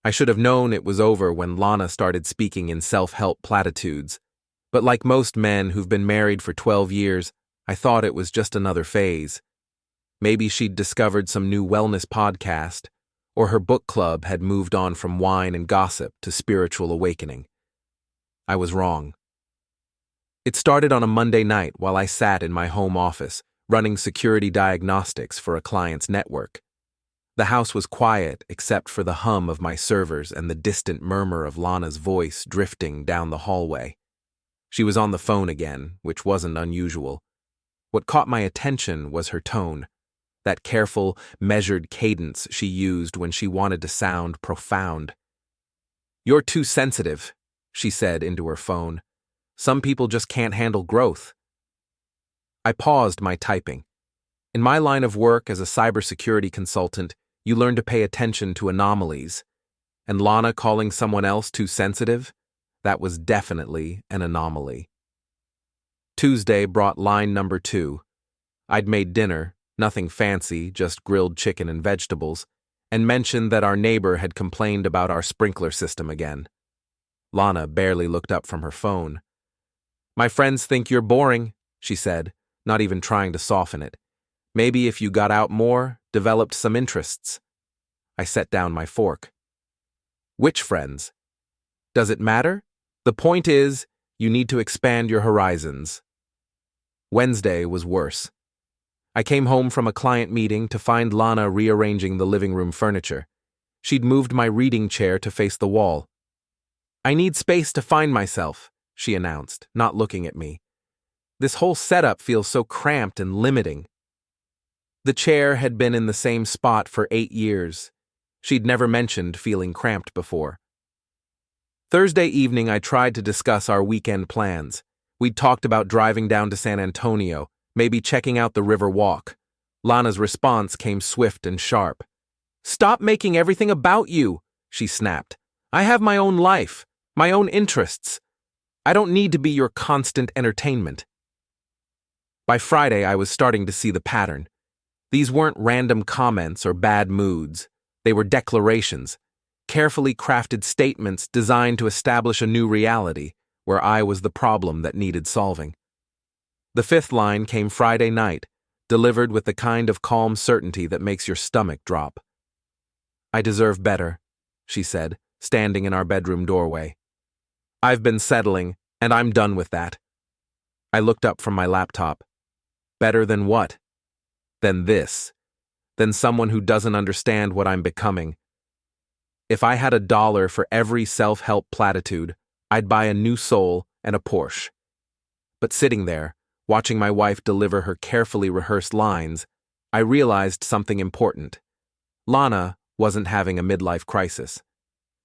I should have known it was over when Lana started speaking in self-help platitudes. But like most men who've been married for 12 years, I thought it was just another phase. Maybe she'd discovered some new wellness podcast, or her book club had moved on from wine and gossip to spiritual awakening. I was wrong. It started on a Monday night while I sat in my home office, running security diagnostics for a client's network. The house was quiet except for the hum of my servers and the distant murmur of Lana's voice drifting down the hallway. She was on the phone again, which wasn't unusual. What caught my attention was her tone, that careful, measured cadence she used when she wanted to sound profound. "You're too sensitive," she said into her phone. "Some people just can't handle growth." I paused my typing. In my line of work as a cybersecurity consultant, you learn to pay attention to anomalies. And Lana calling someone else too sensitive? That was definitely an anomaly. Tuesday brought line number 2. I'd made dinner, nothing fancy, just grilled chicken and vegetables, and mentioned that our neighbor had complained about our sprinkler system again. Lana barely looked up from her phone. "My friends think you're boring," she said, not even trying to soften it. "Maybe if you got out more, developed some interests." I set down my fork. "Which friends? Does it matter? The point is, you need to expand your horizons." Wednesday was worse. I came home from a client meeting to find Lana rearranging the living room furniture. She'd moved my reading chair to face the wall. "I need space to find myself," she announced, not looking at me. "This whole setup feels so cramped and limiting." The chair had been in the same spot for 8 years. She'd never mentioned feeling cramped before. Thursday evening, I tried to discuss our weekend plans. We'd talked about driving down to San Antonio, maybe checking out the river walk. Lana's response came swift and sharp. "Stop making everything about you," she snapped. "I have my own life, my own interests. I don't need to be your constant entertainment." By Friday, I was starting to see the pattern. These weren't random comments or bad moods. They were declarations, carefully crafted statements designed to establish a new reality where I was the problem that needed solving. The 5th line came Friday night, delivered with the kind of calm certainty that makes your stomach drop. "I deserve better," she said, standing in our bedroom doorway. "I've been settling, and I'm done with that." I looked up from my laptop. Better than what? Than this. Than someone who doesn't understand what I'm becoming. If I had $1 for every self-help platitude, I'd buy a new soul and a Porsche. But sitting there, watching my wife deliver her carefully rehearsed lines, I realized something important. Lana wasn't having a midlife crisis.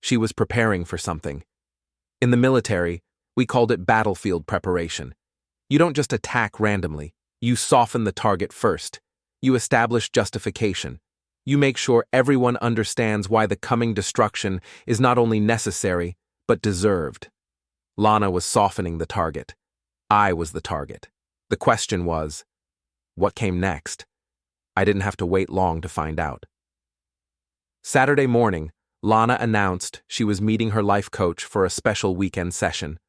She was preparing for something. In the military, we called it battlefield preparation. You don't just attack randomly. You soften the target first. You establish justification. You make sure everyone understands why the coming destruction is not only necessary, but deserved. Lana was softening the target. I was the target. The question was, what came next? I didn't have to wait long to find out. Saturday morning, Lana announced she was meeting her life coach for a special weekend session.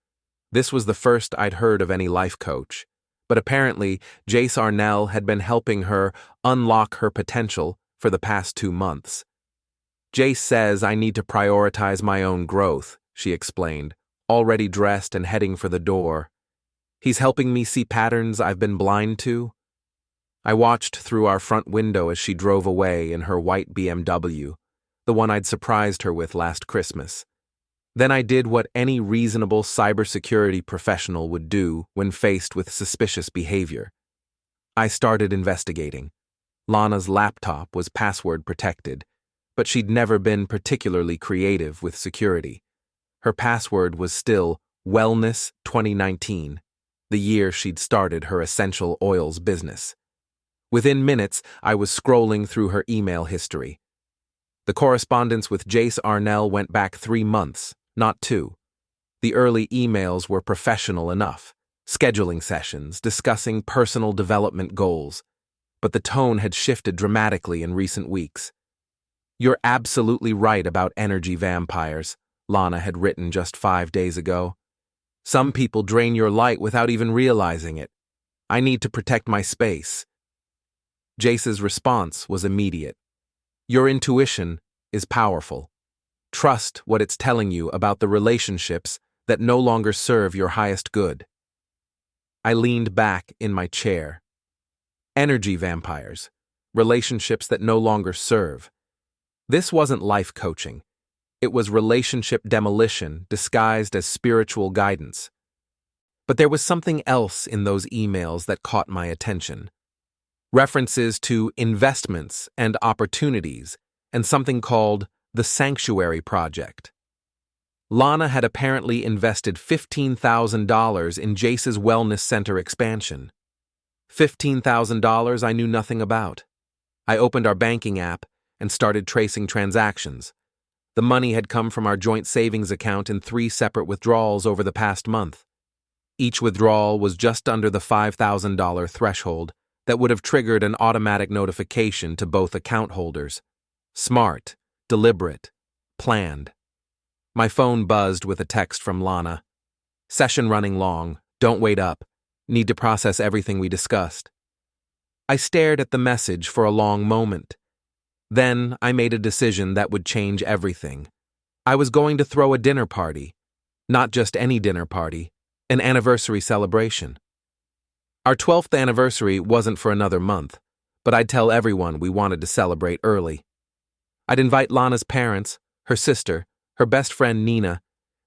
This was the first I'd heard of any life coach, but apparently Jace Arnell had been helping her unlock her potential for the past 2 months. "Jace says I need to prioritize my own growth," she explained, already dressed and heading for the door. "He's helping me see patterns I've been blind to." I watched through our front window as she drove away in her white BMW, the one I'd surprised her with last Christmas. Then I did what any reasonable cybersecurity professional would do when faced with suspicious behavior. I started investigating. Lana's laptop was password protected, but she'd never been particularly creative with security. Her password was still Wellness 2019, the year she'd started her essential oils business. Within minutes, I was scrolling through her email history. The correspondence with Jace Arnell went back 3 months, not 2. The early emails were professional enough, scheduling sessions, discussing personal development goals, but the tone had shifted dramatically in recent weeks. You're absolutely right about energy vampires, Lana had written just 5 days ago. Some people drain your light without even realizing it. I need to protect my space. Jace's response was immediate. Your intuition is powerful. Trust what it's telling you about the relationships that no longer serve your highest good. I leaned back in my chair. Energy vampires, relationships that no longer serve. This wasn't life coaching. It was relationship demolition disguised as spiritual guidance. But there was something else in those emails that caught my attention. References to investments and opportunities, and something called the Sanctuary Project. Lana had apparently invested $15,000 in Jace's wellness center expansion. $15,000 I knew nothing about. I opened our banking app and started tracing transactions. The money had come from our joint savings account in 3 separate withdrawals over the past month. Each withdrawal was just under the $5,000 threshold that would have triggered an automatic notification to both account holders. Smart, deliberate, planned. My phone buzzed with a text from Lana. Session running long, don't wait up. Need to process everything we discussed. I stared at the message for a long moment. Then I made a decision that would change everything. I was going to throw a dinner party. Not just any dinner party, an anniversary celebration. Our 12th anniversary wasn't for another month, but I'd tell everyone we wanted to celebrate early. I'd invite Lana's parents, her sister, her best friend Nina,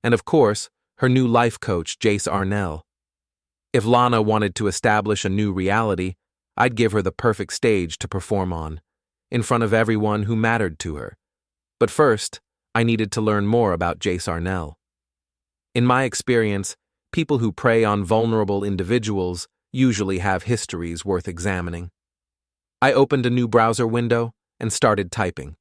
and of course, her new life coach, Jace Arnell. If Lana wanted to establish a new reality, I'd give her the perfect stage to perform on, in front of everyone who mattered to her. But first, I needed to learn more about Jace Arnell. In my experience, people who prey on vulnerable individuals usually have histories worth examining. I opened a new browser window and started typing.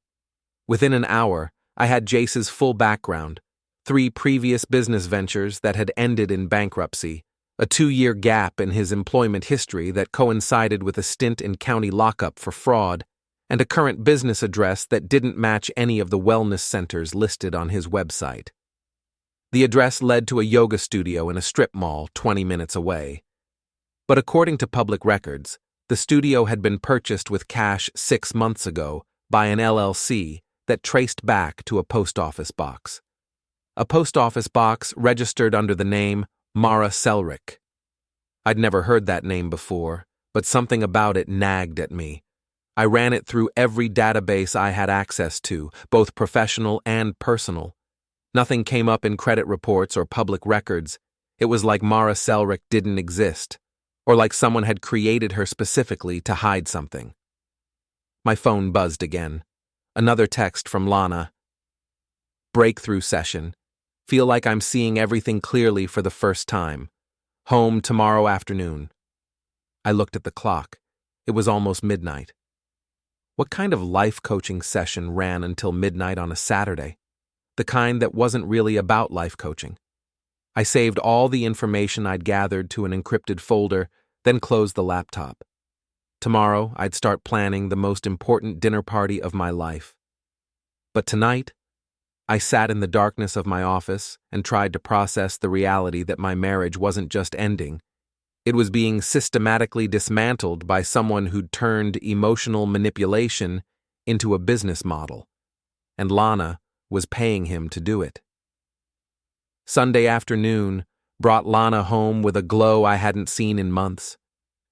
Within an hour, I had Jace's full background, 3 previous business ventures that had ended in bankruptcy, a 2-year gap in his employment history that coincided with a stint in county lockup for fraud, and a current business address that didn't match any of the wellness centers listed on his website. The address led to a yoga studio in a strip mall 20 minutes away. But according to public records, the studio had been purchased with cash 6 months ago by an LLC that traced back to a post office box. A post office box registered under the name Mara Selrick. I'd never heard that name before, but something about it nagged at me. I ran it through every database I had access to, both professional and personal. Nothing came up in credit reports or public records. It was like Mara Selrick didn't exist, or like someone had created her specifically to hide something. My phone buzzed again. Another text from Lana. Breakthrough session. Feel like I'm seeing everything clearly for the first time. Home tomorrow afternoon. I looked at the clock. It was almost midnight. What kind of life coaching session ran until midnight on a Saturday? The kind that wasn't really about life coaching. I saved all the information I'd gathered to an encrypted folder, then closed the laptop. Tomorrow, I'd start planning the most important dinner party of my life. But tonight, I sat in the darkness of my office and tried to process the reality that my marriage wasn't just ending. It was being systematically dismantled by someone who'd turned emotional manipulation into a business model, and Lana was paying him to do it. Sunday afternoon brought Lana home with a glow I hadn't seen in months.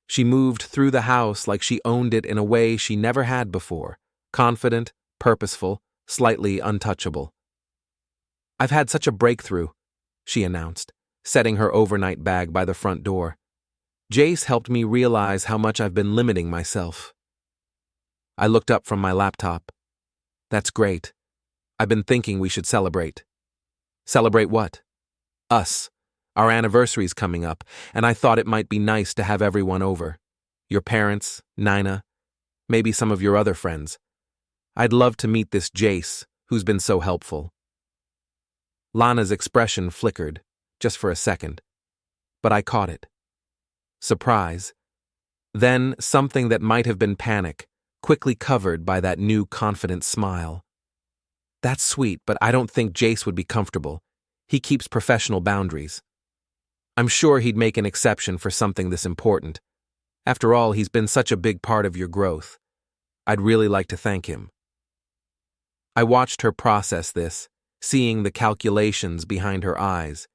She moved through the house like she owned it in a way she never had before, confident, purposeful, slightly untouchable. "I've had such a breakthrough," she announced, setting her overnight bag by the front door. "Jace helped me realize how much I've been limiting myself." I looked up from my laptop. "That's great. I've been thinking we should celebrate." "Celebrate what?" "Us. Our anniversary's coming up, and I thought it might be nice to have everyone over. Your parents, Nina, maybe some of your other friends. I'd love to meet this Jace, who's been so helpful." Lana's expression flickered, just for a second, but I caught it. Surprise. Then something that might have been panic, quickly covered by that new confident smile. That's sweet, but I don't think Jace would be comfortable. He keeps professional boundaries. I'm sure he'd make an exception for something this important. After all, he's been such a big part of your growth. I'd really like to thank him. I watched her process this, seeing the calculations behind her eyes.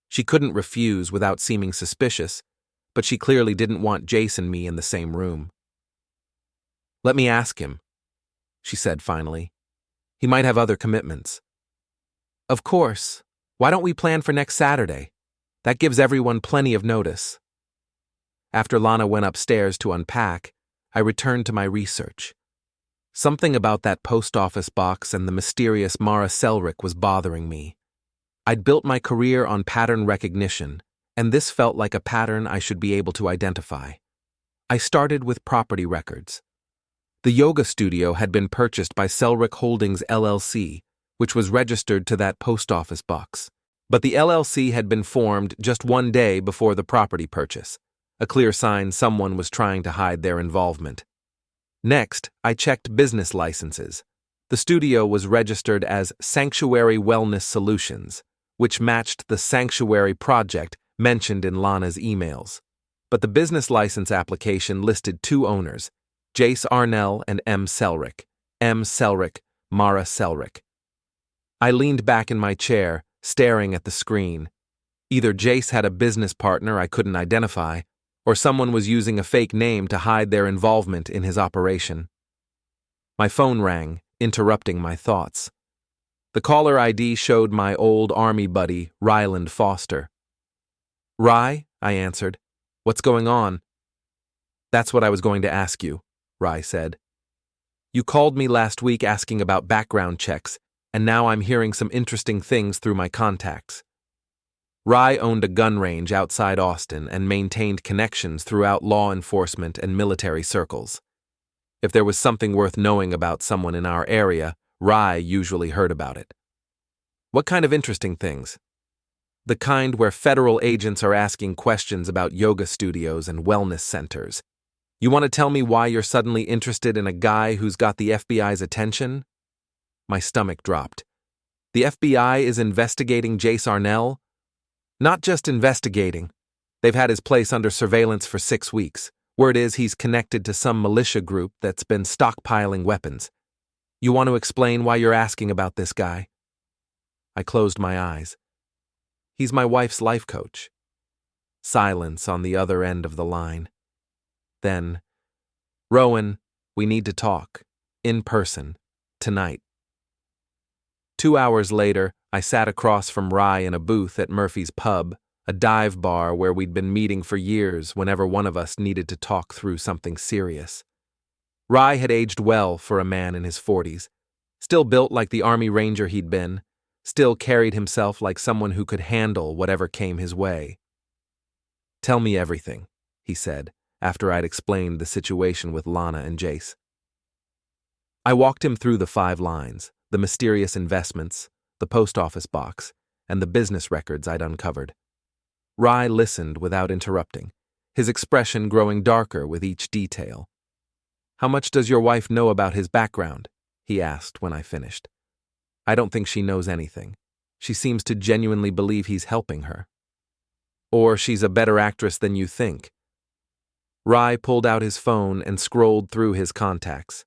She couldn't refuse without seeming suspicious, but she clearly didn't want Jace and me in the same room. Let me ask him, she said finally. He might have other commitments. Of course. Why don't we plan for next Saturday? That gives everyone plenty of notice. After Lana went upstairs to unpack, I returned to my research. Something about that post office box and the mysterious Mara Selrick was bothering me. I'd built my career on pattern recognition, and this felt like a pattern I should be able to identify. I started with property records. The yoga studio had been purchased by Selrick Holdings LLC, which was registered to that post office box. But the LLC had been formed just one day before the property purchase, a clear sign someone was trying to hide their involvement. Next, I checked business licenses. The studio was registered as Sanctuary Wellness Solutions, which matched the Sanctuary project mentioned in Lana's emails. But the business license application listed two owners, Jace Arnell and M. Selrick. M. Selrick, Mara Selrick. I leaned back in my chair, staring at the screen. Either Jace had a business partner I couldn't identify, or someone was using a fake name to hide their involvement in his operation. My phone rang, interrupting my thoughts. The caller ID showed my old army buddy, Ryland Foster. Rye, I answered. What's going on? That's what I was going to ask you, Rye said. You called me last week asking about background checks, and now I'm hearing some interesting things through my contacts. Rye owned a gun range outside Austin and maintained connections throughout law enforcement and military circles. If there was something worth knowing about someone in our area, Rye usually heard about it. What kind of interesting things? The kind where federal agents are asking questions about yoga studios and wellness centers. You want to tell me why you're suddenly interested in a guy who's got the FBI's attention? My stomach dropped. The FBI is investigating Jace Arnell? Not just investigating. They've had his place under surveillance for 6 weeks. Word is he's connected to some militia group that's been stockpiling weapons. You want to explain why you're asking about this guy? I closed my eyes. He's my wife's life coach. Silence on the other end of the line. Then, Rowan, we need to talk. In person. Tonight. 2 hours later, I sat across from Rye in a booth at Murphy's Pub, a dive bar where we'd been meeting for years whenever one of us needed to talk through something serious. Rye had aged well for a man in his 40s, still built like the Army Ranger he'd been, still carried himself like someone who could handle whatever came his way. Tell me everything, he said, after I'd explained the situation with Lana and Jace. I walked him through the 5 lines, the mysterious investments, the post office box, and the business records I'd uncovered. Rye listened without interrupting, his expression growing darker with each detail. How much does your wife know about his background? He asked when I finished. I don't think she knows anything. She seems to genuinely believe he's helping her. Or she's a better actress than you think. Rye pulled out his phone and scrolled through his contacts.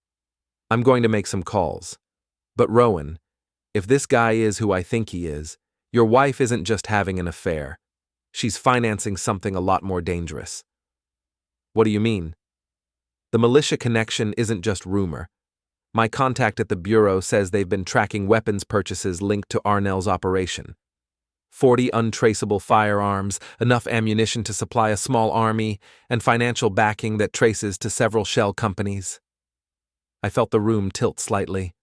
I'm going to make some calls. But Rowan, if this guy is who I think he is, your wife isn't just having an affair. She's financing something a lot more dangerous. What do you mean? The militia connection isn't just rumor. My contact at the Bureau says they've been tracking weapons purchases linked to Arnell's operation. 40 untraceable firearms, enough ammunition to supply a small army, and financial backing that traces to several shell companies. I felt the room tilt slightly.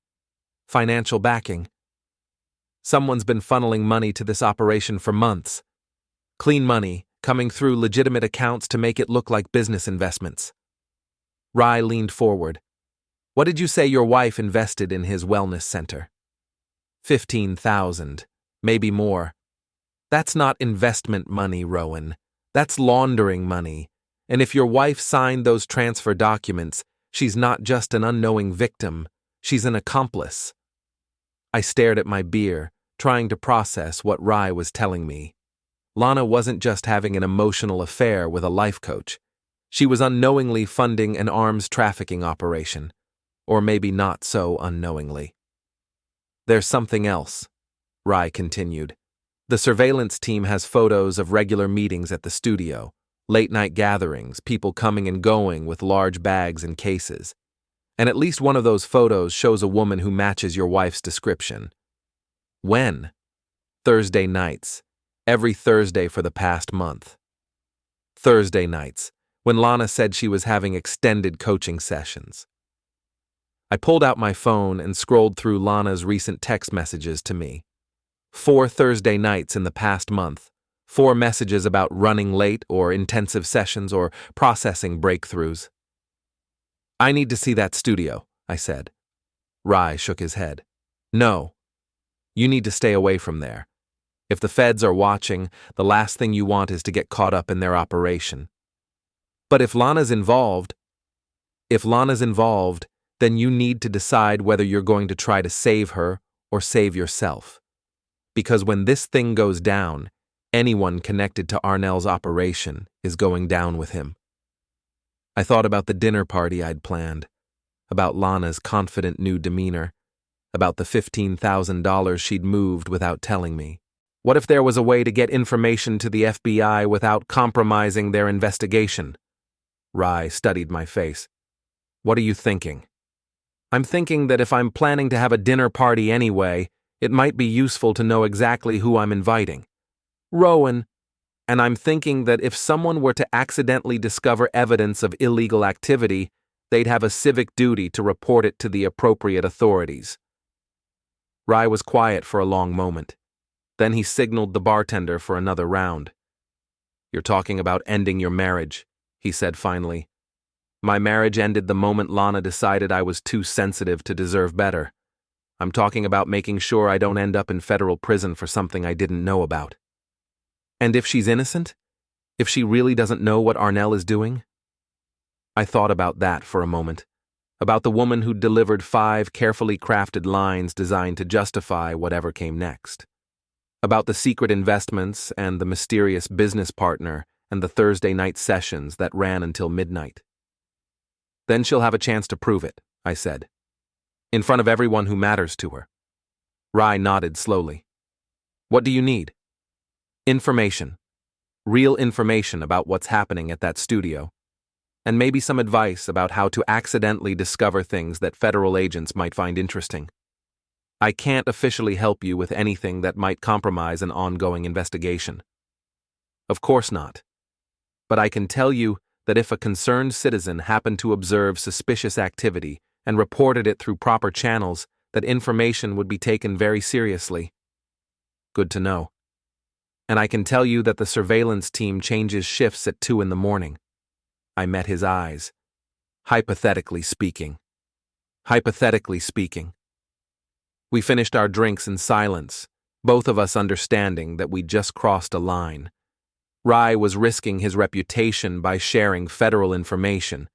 Financial backing. Someone's been funneling money to this operation for months. Clean money, coming through legitimate accounts to make it look like business investments. Rye leaned forward. What did you say your wife invested in his wellness center? 15,000, maybe more. That's not investment money, Rowan. That's laundering money. And if your wife signed those transfer documents, she's not just an unknowing victim, she's an accomplice. I stared at my beer, trying to process what Rye was telling me. Lana wasn't just having an emotional affair with a life coach. She was unknowingly funding an arms trafficking operation. Or maybe not so unknowingly. There's something else, Rye continued. The surveillance team has photos of regular meetings at the studio, late-night gatherings, people coming and going with large bags and cases. And at least one of those photos shows a woman who matches your wife's description. When? Thursday nights. Every Thursday for the past month. Thursday nights, when Lana said she was having extended coaching sessions. I pulled out my phone and scrolled through Lana's recent text messages to me. 4 Thursday nights in the past month. 4 messages about running late or intensive sessions or processing breakthroughs. I need to see that studio, I said. Rye shook his head. No. You need to stay away from there. If the feds are watching, the last thing you want is to get caught up in their operation. But if Lana's involved, then you need to decide whether you're going to try to save her or save yourself. Because when this thing goes down, anyone connected to Arnell's operation is going down with him. I thought about the dinner party I'd planned, about Lana's confident new demeanor, about the $15,000 she'd moved without telling me. What if there was a way to get information to the FBI without compromising their investigation? Rye studied my face. What are you thinking? I'm thinking that if I'm planning to have a dinner party anyway, it might be useful to know exactly who I'm inviting. Rowan. And I'm thinking that if someone were to accidentally discover evidence of illegal activity, they'd have a civic duty to report it to the appropriate authorities. Rye was quiet for a long moment. Then he signaled the bartender for another round. You're talking about ending your marriage, he said finally. My marriage ended the moment Lana decided I was too sensitive to deserve better. I'm talking about making sure I don't end up in federal prison for something I didn't know about. And if she's innocent? If she really doesn't know what Arnell is doing? I thought about that for a moment. About the woman who delivered 5 carefully crafted lines designed to justify whatever came next. About the secret investments and the mysterious business partner and the Thursday night sessions that ran until midnight. Then she'll have a chance to prove it, I said. In front of everyone who matters to her. Rye nodded slowly. What do you need? Information. Real information about what's happening at that studio. And maybe some advice about how to accidentally discover things that federal agents might find interesting. I can't officially help you with anything that might compromise an ongoing investigation. Of course not. But I can tell you that if a concerned citizen happened to observe suspicious activity and reported it through proper channels, that information would be taken very seriously. Good to know. And I can tell you that the surveillance team changes shifts at 2 in the morning. I met his eyes. Hypothetically speaking. We finished our drinks in silence, both of us understanding that we'd just crossed a line. Rye was risking his reputation by sharing federal information.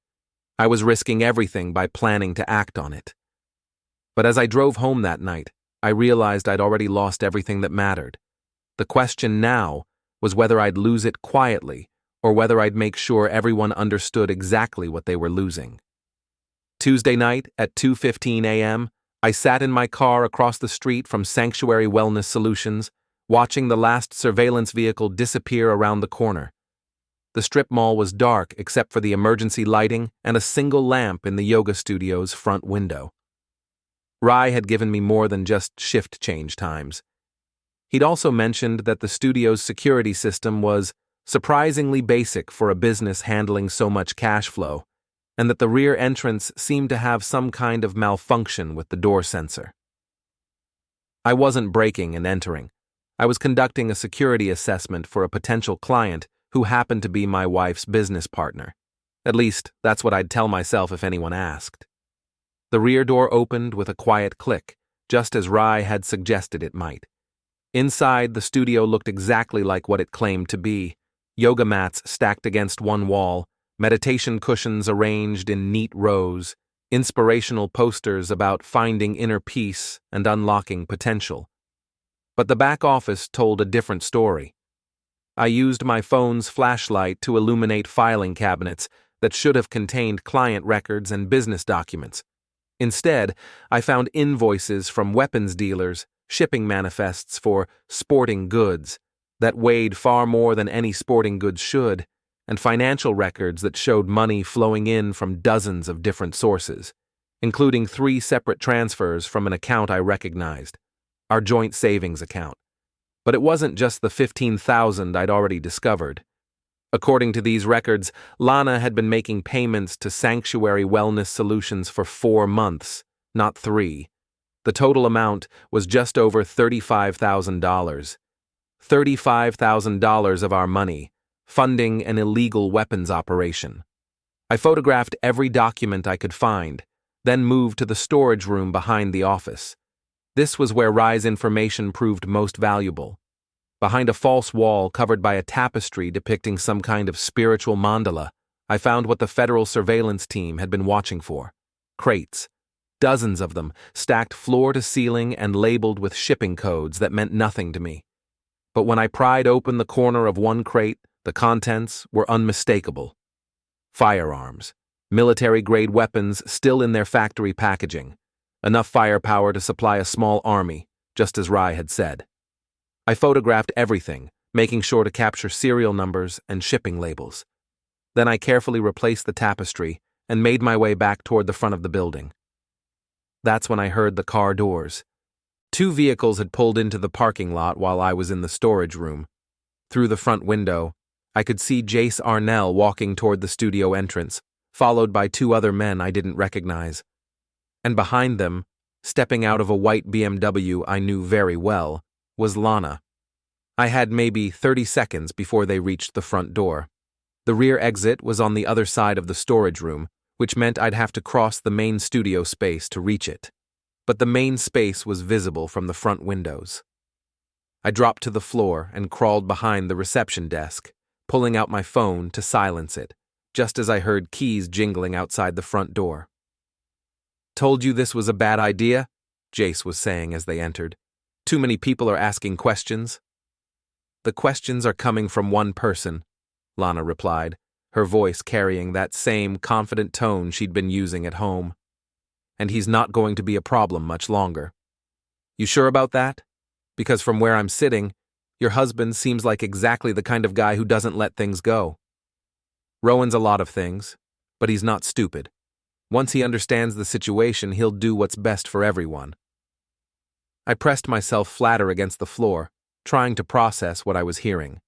I was risking everything by planning to act on it. But as I drove home that night, I realized I'd already lost everything that mattered. The question now was whether I'd lose it quietly or whether I'd make sure everyone understood exactly what they were losing. Tuesday night at 2:15 a.m., I sat in my car across the street from Sanctuary Wellness Solutions, watching the last surveillance vehicle disappear around the corner. The strip mall was dark except for the emergency lighting and a single lamp in the yoga studio's front window. Rye had given me more than just shift change times. He'd also mentioned that the studio's security system was surprisingly basic for a business handling so much cash flow, and that the rear entrance seemed to have some kind of malfunction with the door sensor. I wasn't breaking and entering. I was conducting a security assessment for a potential client who happened to be my wife's business partner. At least, that's what I'd tell myself if anyone asked. The rear door opened with a quiet click, just as Rye had suggested it might. Inside, the studio looked exactly like what it claimed to be. Yoga mats stacked against one wall, meditation cushions arranged in neat rows, inspirational posters about finding inner peace and unlocking potential. But the back office told a different story. I used my phone's flashlight to illuminate filing cabinets that should have contained client records and business documents. Instead, I found invoices from weapons dealers, shipping manifests for sporting goods that weighed far more than any sporting goods should, and financial records that showed money flowing in from dozens of different sources, including 3 separate transfers from an account I recognized, our joint savings account. But it wasn't just the $15,000 I'd already discovered. According to these records, Lana had been making payments to Sanctuary Wellness Solutions for 4 months, not 3. The total amount was just over $35,000. $35,000 of our money, funding an illegal weapons operation. I photographed every document I could find, then moved to the storage room behind the office. This was where Rye's information proved most valuable. Behind a false wall covered by a tapestry depicting some kind of spiritual mandala, I found what the federal surveillance team had been watching for. Crates. Dozens of them, stacked floor to ceiling and labeled with shipping codes that meant nothing to me. But when I pried open the corner of one crate, the contents were unmistakable. Firearms. Military-grade weapons still in their factory packaging. Enough firepower to supply a small army, just as Rye had said. I photographed everything, making sure to capture serial numbers and shipping labels. Then I carefully replaced the tapestry and made my way back toward the front of the building. That's when I heard the car doors. 2 vehicles had pulled into the parking lot while I was in the storage room. Through the front window, I could see Jace Arnell walking toward the studio entrance, followed by 2 other men I didn't recognize. And behind them, stepping out of a white BMW I knew very well, was Lana. I had maybe 30 seconds before they reached the front door. The rear exit was on the other side of the storage room, which meant I'd have to cross the main studio space to reach it. But the main space was visible from the front windows. I dropped to the floor and crawled behind the reception desk, pulling out my phone to silence it, just as I heard keys jingling outside the front door. "Told you this was a bad idea?" Jace was saying as they entered. "Too many people are asking questions." "The questions are coming from one person," Lana replied, her voice carrying that same confident tone she'd been using at home. "And he's not going to be a problem much longer." "You sure about that? Because from where I'm sitting, your husband seems like exactly the kind of guy who doesn't let things go." "Rowan's a lot of things, but he's not stupid. Once he understands the situation, he'll do what's best for everyone." I pressed myself flatter against the floor, trying to process what I was hearing.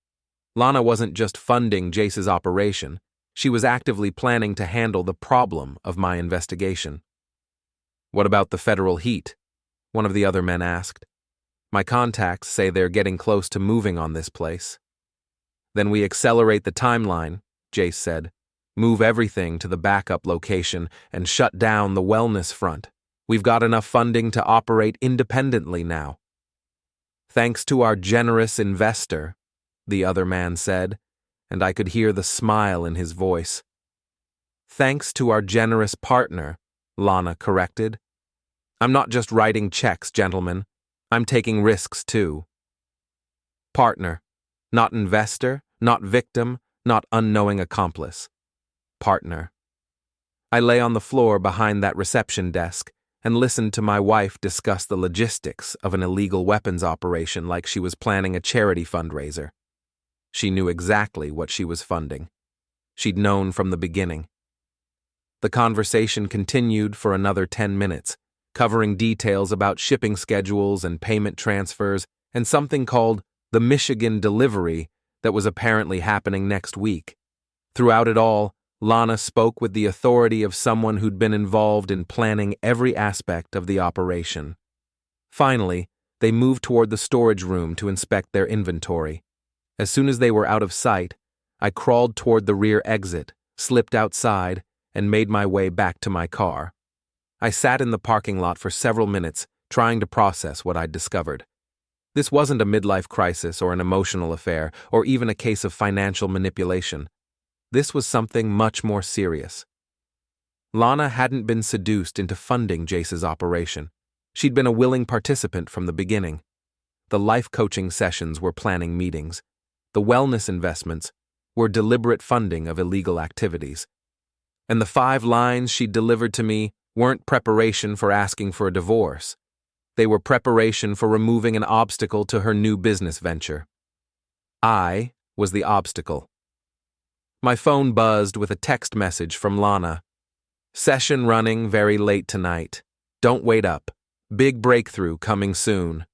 Lana wasn't just funding Jace's operation, she was actively planning to handle the problem of my investigation. "What about the federal heat?" one of the other men asked. "My contacts say they're getting close to moving on this place." "Then we accelerate the timeline," Jace said. "Move everything to the backup location and shut down the wellness front. We've got enough funding to operate independently now." "Thanks to our generous investor," the other man said, and I could hear the smile in his voice. "Thanks to our generous partner," Lana corrected. "I'm not just writing checks, gentlemen. I'm taking risks too." Partner. Not investor, not victim, not unknowing accomplice. Partner. I lay on the floor behind that reception desk and listened to my wife discuss the logistics of an illegal weapons operation like she was planning a charity fundraiser. She knew exactly what she was funding. She'd known from the beginning. The conversation continued for another 10 minutes, covering details about shipping schedules and payment transfers and something called the Michigan delivery that was apparently happening next week. Throughout it all, Lana spoke with the authority of someone who'd been involved in planning every aspect of the operation. Finally, they moved toward the storage room to inspect their inventory. As soon as they were out of sight, I crawled toward the rear exit, slipped outside, and made my way back to my car. I sat in the parking lot for several minutes, trying to process what I'd discovered. This wasn't a midlife crisis or an emotional affair, or even a case of financial manipulation. This was something much more serious. Lana hadn't been seduced into funding Jace's operation. She'd been a willing participant from the beginning. The life coaching sessions were planning meetings. The wellness investments were deliberate funding of illegal activities. And the 5 lines she'd delivered to me weren't preparation for asking for a divorce. They were preparation for removing an obstacle to her new business venture. I was the obstacle. My phone buzzed with a text message from Lana. Session running very late tonight. Don't wait up. Big breakthrough coming soon.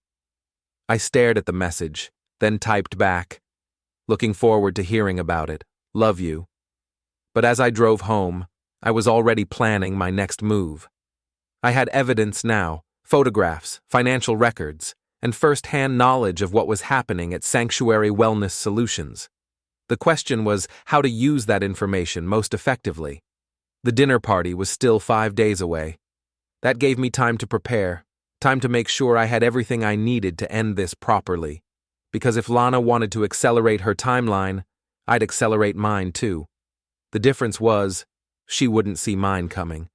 I stared at the message, then typed back. Looking forward to hearing about it. Love you. But as I drove home, I was already planning my next move. I had evidence now, photographs, financial records, and first-hand knowledge of what was happening at Sanctuary Wellness Solutions. The question was how to use that information most effectively. The dinner party was still 5 days away. That gave me time to prepare, time to make sure I had everything I needed to end this properly. Because if Lana wanted to accelerate her timeline, I'd accelerate mine too. The difference was, she wouldn't see mine coming.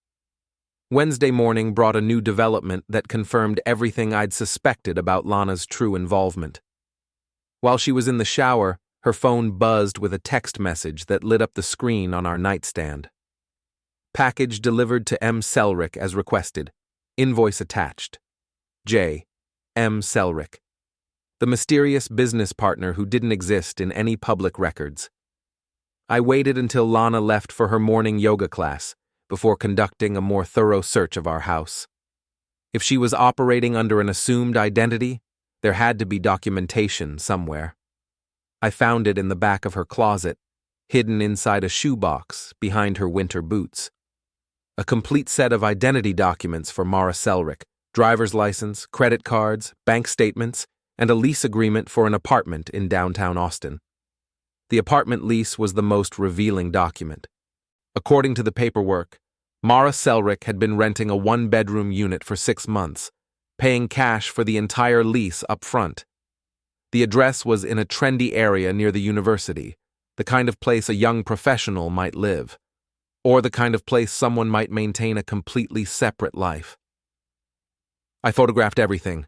Wednesday morning brought a new development that confirmed everything I'd suspected about Lana's true involvement. While she was in the shower, her phone buzzed with a text message that lit up the screen on our nightstand. Package delivered to M. Selrick as requested. Invoice attached. J. M. Selrick. The mysterious business partner who didn't exist in any public records. I waited until Lana left for her morning yoga class before conducting a more thorough search of our house. If she was operating under an assumed identity, there had to be documentation somewhere. I found it in the back of her closet, hidden inside a shoebox behind her winter boots. A complete set of identity documents for Mara Selrick, driver's license, credit cards, bank statements, and a lease agreement for an apartment in downtown Austin. The apartment lease was the most revealing document. According to the paperwork, Mara Selrick had been renting a 1-bedroom unit for 6 months, paying cash for the entire lease up front. The address was in a trendy area near the university, the kind of place a young professional might live, or the kind of place someone might maintain a completely separate life. I photographed everything,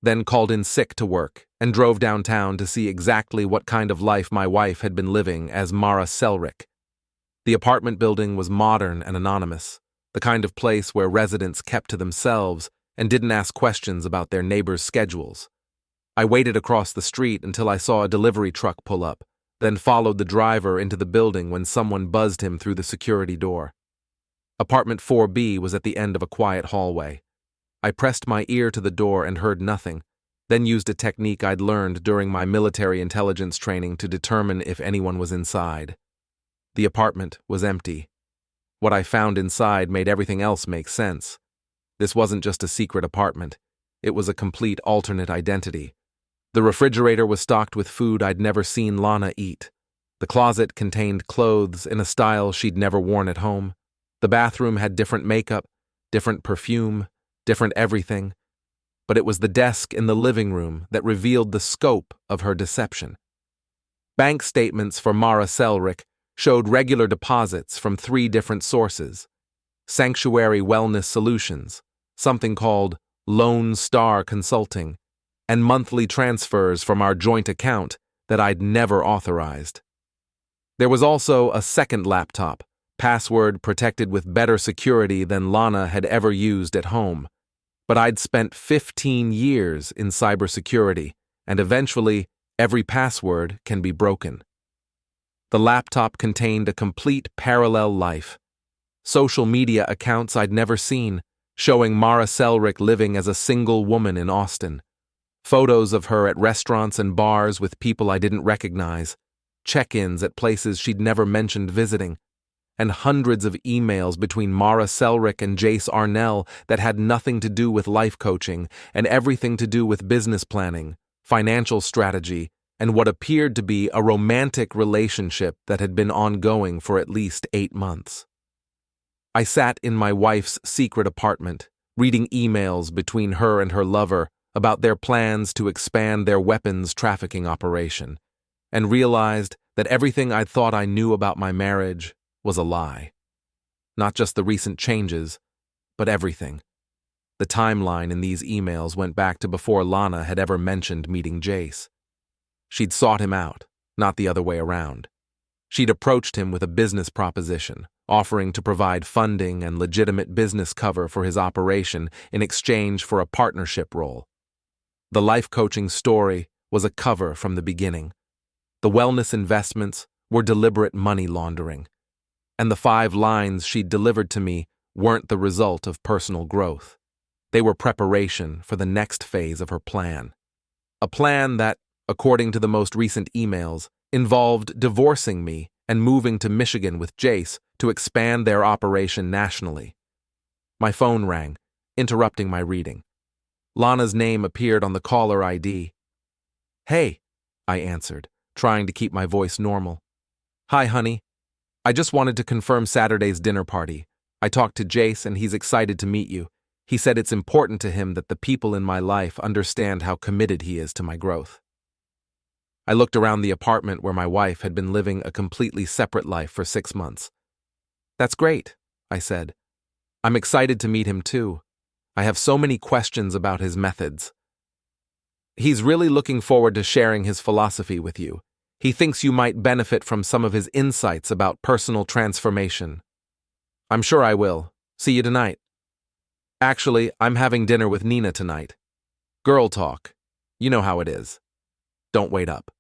then called in sick to work and drove downtown to see exactly what kind of life my wife had been living as Mara Selrick. The apartment building was modern and anonymous, the kind of place where residents kept to themselves and didn't ask questions about their neighbors' schedules. I waited across the street until I saw a delivery truck pull up, then followed the driver into the building when someone buzzed him through the security door. Apartment 4B was at the end of a quiet hallway. I pressed my ear to the door and heard nothing, then used a technique I'd learned during my military intelligence training to determine if anyone was inside. The apartment was empty. What I found inside made everything else make sense. This wasn't just a secret apartment. It was a complete alternate identity. The refrigerator was stocked with food I'd never seen Lana eat. The closet contained clothes in a style she'd never worn at home. The bathroom had different makeup, different perfume, different everything. But it was the desk in the living room that revealed the scope of her deception. Bank statements for Mara Selrick showed regular deposits from 3 different sources. Sanctuary Wellness Solutions, something called Lone Star Consulting, and monthly transfers from our joint account that I'd never authorized. There was also a second laptop, password protected with better security than Lana had ever used at home. But I'd spent 15 years in cybersecurity, and eventually every password can be broken. The laptop contained a complete parallel life. Social media accounts I'd never seen, showing Mara Selrick living as a single woman in Austin. Photos of her at restaurants and bars with people I didn't recognize, check-ins at places she'd never mentioned visiting, and hundreds of emails between Mara Selrick and Jace Arnell that had nothing to do with life coaching and everything to do with business planning, financial strategy, and what appeared to be a romantic relationship that had been ongoing for at least 8 months. I sat in my wife's secret apartment, reading emails between her and her lover about their plans to expand their weapons trafficking operation, and realized that everything I'd thought I knew about my marriage was a lie. not just the recent changes, but everything. The timeline in these emails went back to before Lana had ever mentioned meeting Jace. She'd sought him out, not the other way around. She'd approached him with a business proposition, offering to provide funding and legitimate business cover for his operation in exchange for a partnership role. The life coaching story was a cover from the beginning. The wellness investments were deliberate money laundering. And the 5 lines she'd delivered to me weren't the result of personal growth. They were preparation for the next phase of her plan. A plan that, according to the most recent emails, involved divorcing me and moving to Michigan with Jace to expand their operation nationally. My phone rang, interrupting my reading. Lana's name appeared on the caller ID. "Hey," I answered, trying to keep my voice normal. "Hi, honey. I just wanted to confirm Saturday's dinner party. I talked to Jace and he's excited to meet you. He said it's important to him that the people in my life understand how committed he is to my growth." I looked around the apartment where my wife had been living a completely separate life for 6 months. "That's great," I said. "I'm excited to meet him too. I have so many questions about his methods. He's really looking forward to sharing his philosophy with you. He thinks you might benefit from some of his insights about personal transformation." "I'm sure I will. See you tonight." "Actually, I'm having dinner with Nina tonight. Girl talk. You know how it is. Don't wait up."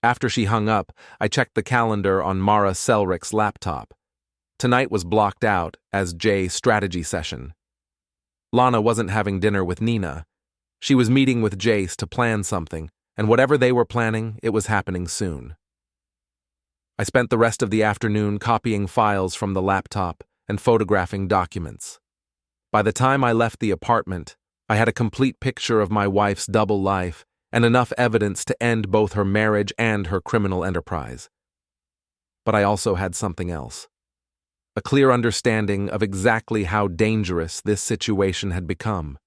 After she hung up, I checked the calendar on Mara Selrick's laptop. Tonight was blocked out as Jay's strategy session. Lana wasn't having dinner with Nina. She was meeting with Jace to plan something, and whatever they were planning, it was happening soon. I spent the rest of the afternoon copying files from the laptop and photographing documents. By the time I left the apartment, I had a complete picture of my wife's double life and enough evidence to end both her marriage and her criminal enterprise. But I also had something else. A clear understanding of exactly how dangerous this situation had become.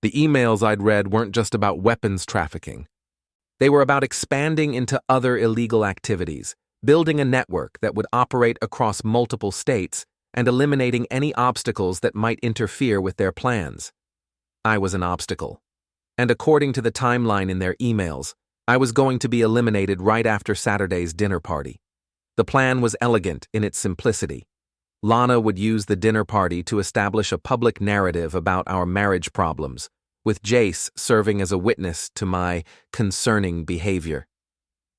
The emails I'd read weren't just about weapons trafficking. They were about expanding into other illegal activities, building a network that would operate across multiple states, and eliminating any obstacles that might interfere with their plans. I was an obstacle. And according to the timeline in their emails, I was going to be eliminated right after Saturday's dinner party. The plan was elegant in its simplicity. Lana would use the dinner party to establish a public narrative about our marriage problems, with Jace serving as a witness to my concerning behavior.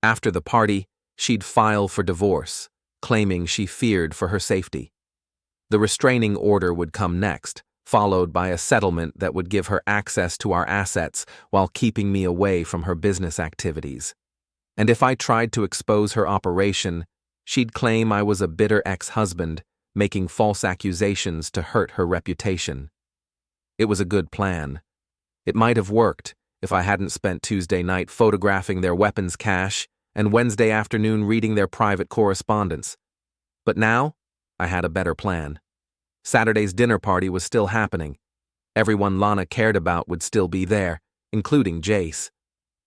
After the party, she'd file for divorce, claiming she feared for her safety. The restraining order would come next, followed by a settlement that would give her access to our assets while keeping me away from her business activities. And if I tried to expose her operation, she'd claim I was a bitter ex-husband, making false accusations to hurt her reputation. It was a good plan. It might have worked if I hadn't spent Tuesday night photographing their weapons cache and Wednesday afternoon reading their private correspondence. But now, I had a better plan. Saturday's dinner party was still happening. Everyone Lana cared about would still be there, including Jace.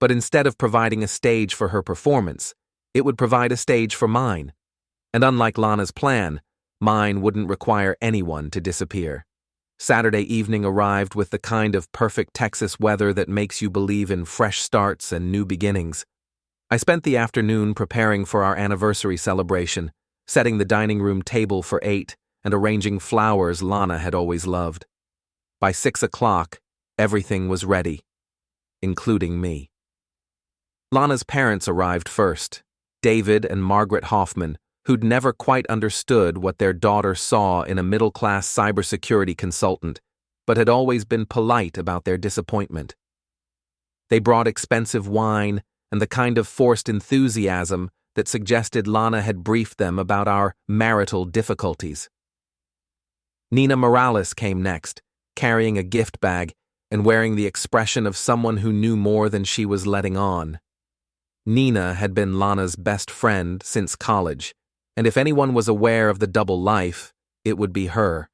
But instead of providing a stage for her performance, it would provide a stage for mine. And unlike Lana's plan, mine wouldn't require anyone to disappear. Saturday evening arrived with the kind of perfect Texas weather that makes you believe in fresh starts and new beginnings. I spent the afternoon preparing for our anniversary celebration, setting the dining room table for 8 and arranging flowers Lana had always loved. By 6 o'clock, everything was ready, including me. Lana's parents arrived first, David and Margaret Hoffman, who'd never quite understood what their daughter saw in a middle-class cybersecurity consultant, but had always been polite about their disappointment. They brought expensive wine and the kind of forced enthusiasm that suggested Lana had briefed them about our marital difficulties. Nina Morales came next, carrying a gift bag and wearing the expression of someone who knew more than she was letting on. Nina had been Lana's best friend since college, and if anyone was aware of the double life, it would be her.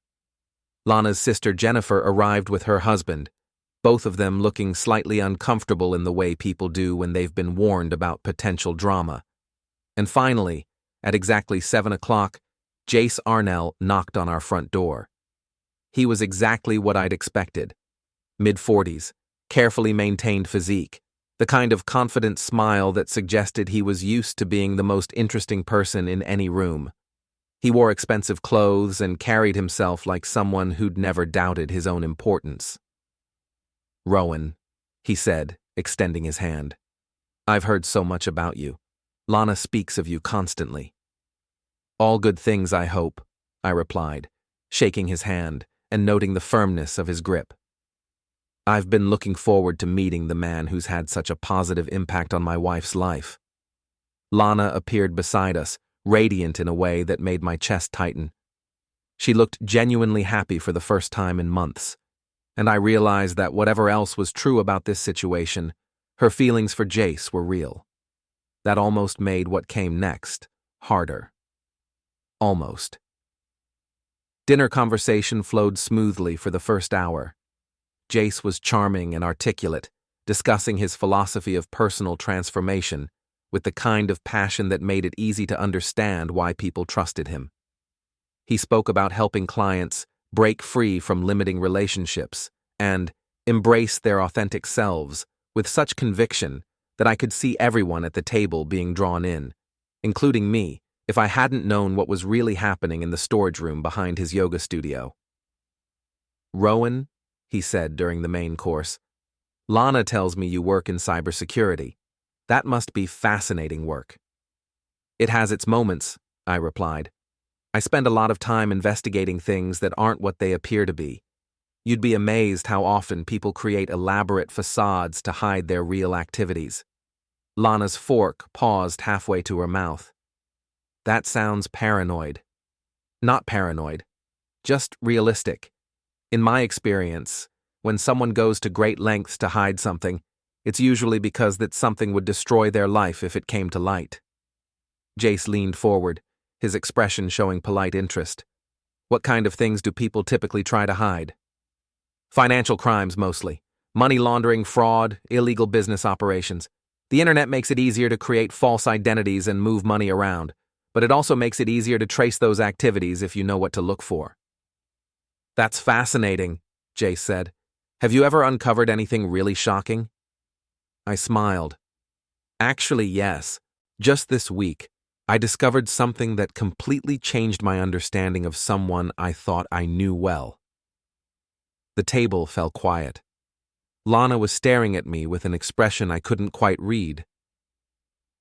Lana's sister Jennifer arrived with her husband, both of them looking slightly uncomfortable in the way people do when they've been warned about potential drama. And finally, at exactly 7 o'clock, Jace Arnell knocked on our front door. He was exactly what I'd expected. Mid-40s, carefully maintained physique, the kind of confident smile that suggested he was used to being the most interesting person in any room. He wore expensive clothes and carried himself like someone who'd never doubted his own importance. "Rowan," he said, extending his hand. "I've heard so much about you. Lana speaks of you constantly." "All good things, I hope," I replied, shaking his hand and noting the firmness of his grip. "I've been looking forward to meeting the man who's had such a positive impact on my wife's life." Lana appeared beside us, radiant in a way that made my chest tighten. She looked genuinely happy for the first time in months, and I realized that whatever else was true about this situation, her feelings for Jace were real. That almost made what came next harder. Almost. Dinner conversation flowed smoothly for the first hour. Jace was charming and articulate, discussing his philosophy of personal transformation with the kind of passion that made it easy to understand why people trusted him. He spoke about helping clients break free from limiting relationships and embrace their authentic selves with such conviction that I could see everyone at the table being drawn in, including me, if I hadn't known what was really happening in the storage room behind his yoga studio. "Rowan," he said during the main course, "Lana tells me you work in cybersecurity. That must be fascinating work." "It has its moments," I replied. "I spend a lot of time investigating things that aren't what they appear to be. You'd be amazed how often people create elaborate facades to hide their real activities." Lana's fork paused halfway to her mouth. "That sounds paranoid." "Not paranoid, just realistic. In my experience, when someone goes to great lengths to hide something, it's usually because that something would destroy their life if it came to light." Jace leaned forward, his expression showing polite interest. "What kind of things do people typically try to hide?" "Financial crimes, mostly. Money laundering, fraud, illegal business operations. The internet makes it easier to create false identities and move money around, but it also makes it easier to trace those activities if you know what to look for." "That's fascinating," Jace said. "Have you ever uncovered anything really shocking?" I smiled. "Actually, yes. Just this week, I discovered something that completely changed my understanding of someone I thought I knew well." The table fell quiet. Lana was staring at me with an expression I couldn't quite read.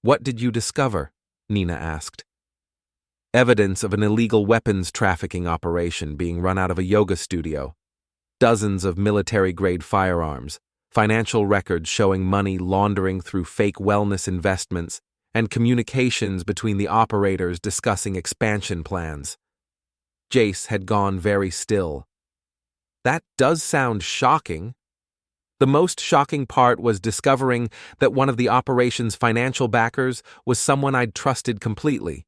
"What did you discover?" Nina asked. "Evidence of an illegal weapons trafficking operation being run out of a yoga studio. Dozens of military-grade firearms, financial records showing money laundering through fake wellness investments, and communications between the operators discussing expansion plans." Jace had gone very still. "That does sound shocking." The most shocking part was discovering that one of the operation's financial backers was someone I'd trusted completely.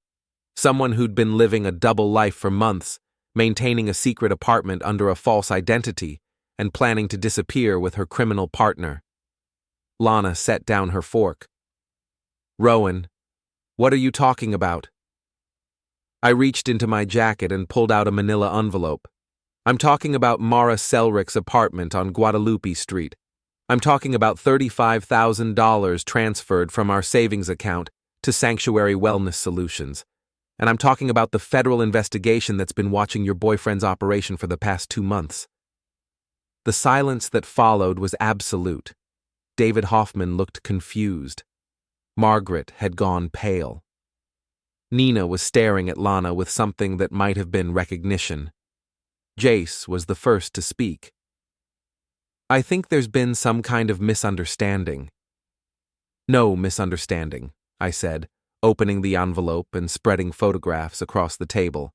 Someone who'd been living a double life for months, maintaining a secret apartment under a false identity, and planning to disappear with her criminal partner. Lana set down her fork. "Rowan, what are you talking about?" I reached into my jacket and pulled out a manila envelope. "I'm talking about Mara Selrick's apartment on Guadalupe Street. I'm talking about $35,000 transferred from our savings account to Sanctuary Wellness Solutions. And I'm talking about the federal investigation that's been watching your boyfriend's operation for the past 2 months." The silence that followed was absolute. David Hoffman looked confused. Margaret had gone pale. Nina was staring at Lana with something that might have been recognition. Jace was the first to speak. "I think there's been some kind of misunderstanding." "No misunderstanding," I said, opening the envelope and spreading photographs across the table.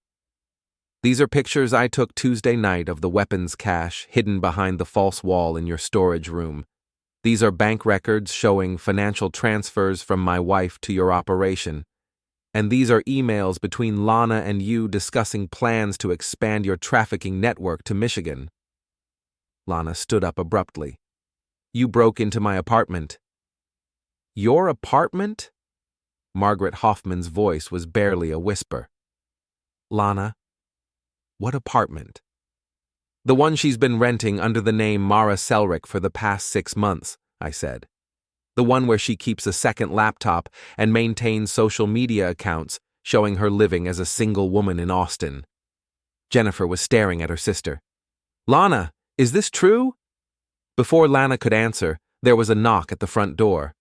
"These are pictures I took Tuesday night of the weapons cache hidden behind the false wall in your storage room. These are bank records showing financial transfers from my wife to your operation. And these are emails between Lana and you discussing plans to expand your trafficking network to Michigan." Lana stood up abruptly. "You broke into my apartment." "Your apartment?" Margaret Hoffman's voice was barely a whisper. Lana. What apartment? The one she's been renting under the name Mara Selrick for the past 6 months, I said. The one where she keeps a second laptop and maintains social media accounts showing her living as a single woman in Austin. Jennifer was staring at her sister. Lana, is this true? Before Lana could answer, there was a knock at the front door.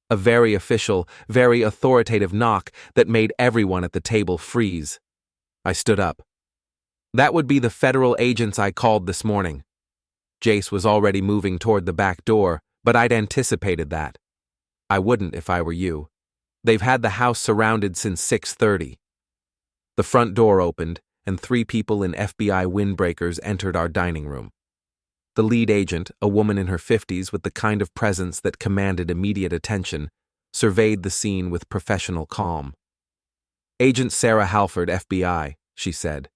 A very official, very authoritative knock that made everyone at the table freeze. I stood up. That would be the federal agents I called this morning. Jace was already moving toward the back door, but I'd anticipated that. I wouldn't if I were you. They've had the house surrounded since 6:30. The front door opened, and 3 people in FBI windbreakers entered our dining room. The lead agent, a woman in her 50s with the kind of presence that commanded immediate attention, surveyed the scene with professional calm. Agent Sarah Halford, FBI, she said.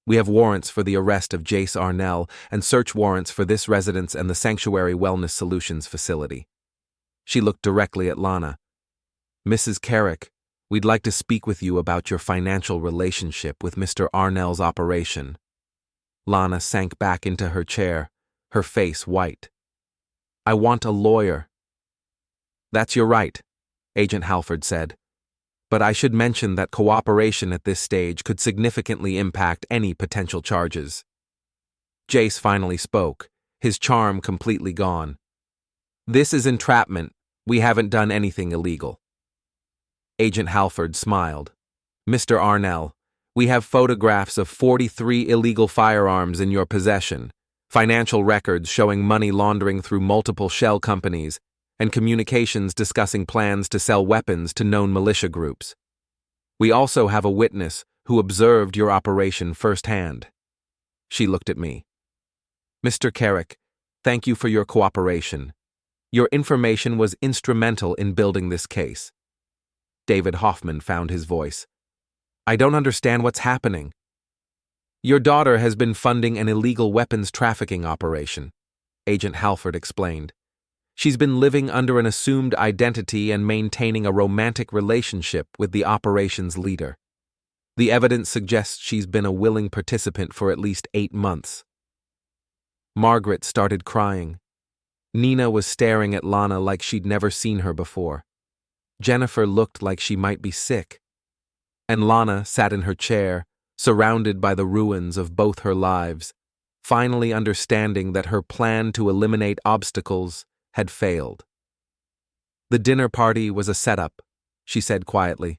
We have warrants for the arrest of Jace Arnell and search warrants for this residence and the Sanctuary Wellness Solutions facility. She looked directly at Lana. Mrs. Carrick, we'd like to speak with you about your financial relationship with Mr. Arnell's operation. Lana sank back into her chair, her face white. I want a lawyer. That's your right, Agent Halford said. But I should mention that cooperation at this stage could significantly impact any potential charges. Jace finally spoke, his charm completely gone. This is entrapment. We haven't done anything illegal. Agent Halford smiled. Mr. Arnell, we have photographs of 43 illegal firearms in your possession, financial records showing money laundering through multiple shell companies, and communications discussing plans to sell weapons to known militia groups. We also have a witness who observed your operation firsthand. She looked at me. Mr. Carrick, thank you for your cooperation. Your information was instrumental in building this case. David Hoffman found his voice. I don't understand what's happening. Your daughter has been funding an illegal weapons trafficking operation, Agent Halford explained. She's been living under an assumed identity and maintaining a romantic relationship with the operation's leader. The evidence suggests she's been a willing participant for at least 8 months. Margaret started crying. Nina was staring at Lana like she'd never seen her before. Jennifer looked like she might be sick. And Lana sat in her chair, surrounded by the ruins of both her lives, finally understanding that her plan to eliminate obstacles had failed. The dinner party was a setup, she said quietly.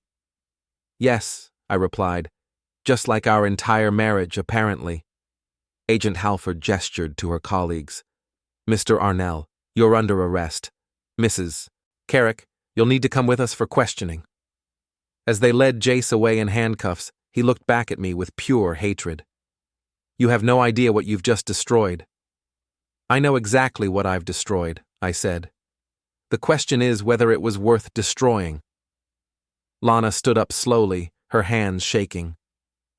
Yes, I replied, just like our entire marriage, apparently. Agent Halford gestured to her colleagues. Mr. Arnell, you're under arrest. Mrs. Carrick, you'll need to come with us for questioning. As they led Jace away in handcuffs, he looked back at me with pure hatred. You have no idea what you've just destroyed. I know exactly what I've destroyed, I said. The question is whether it was worth destroying. Lana stood up slowly, her hands shaking.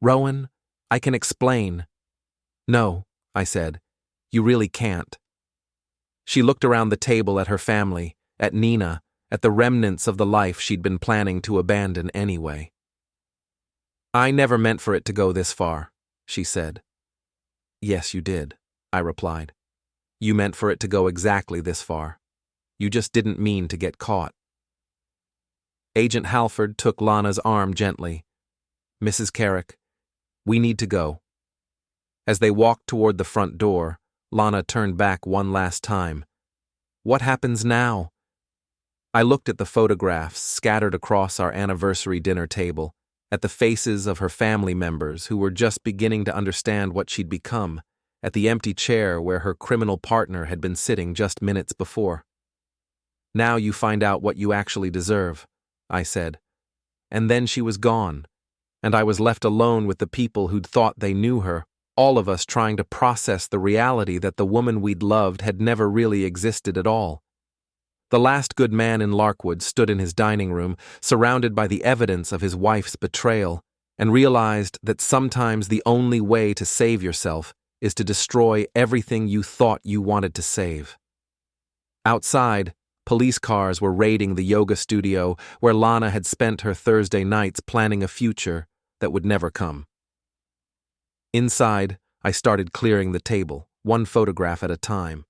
Rowan, I can explain. No, I said. You really can't. She looked around the table at her family, at Nina, at the remnants of the life she'd been planning to abandon anyway. I never meant for it to go this far, she said. Yes, you did, I replied. You meant for it to go exactly this far. You just didn't mean to get caught. Agent Halford took Lana's arm gently. Mrs. Carrick, we need to go. As they walked toward the front door, Lana turned back one last time. What happens now? I looked at the photographs scattered across our anniversary dinner table, at the faces of her family members who were just beginning to understand what she'd become, at the empty chair where her criminal partner had been sitting just minutes before. Now you find out what you actually deserve, I said. And then she was gone, and I was left alone with the people who'd thought they knew her, all of us trying to process the reality that the woman we'd loved had never really existed at all. The last good man in Larkwood stood in his dining room, surrounded by the evidence of his wife's betrayal, and realized that sometimes the only way to save yourself is to destroy everything you thought you wanted to save. Outside, police cars were raiding the yoga studio where Lana had spent her Thursday nights planning a future that would never come. Inside, I started clearing the table, one photograph at a time.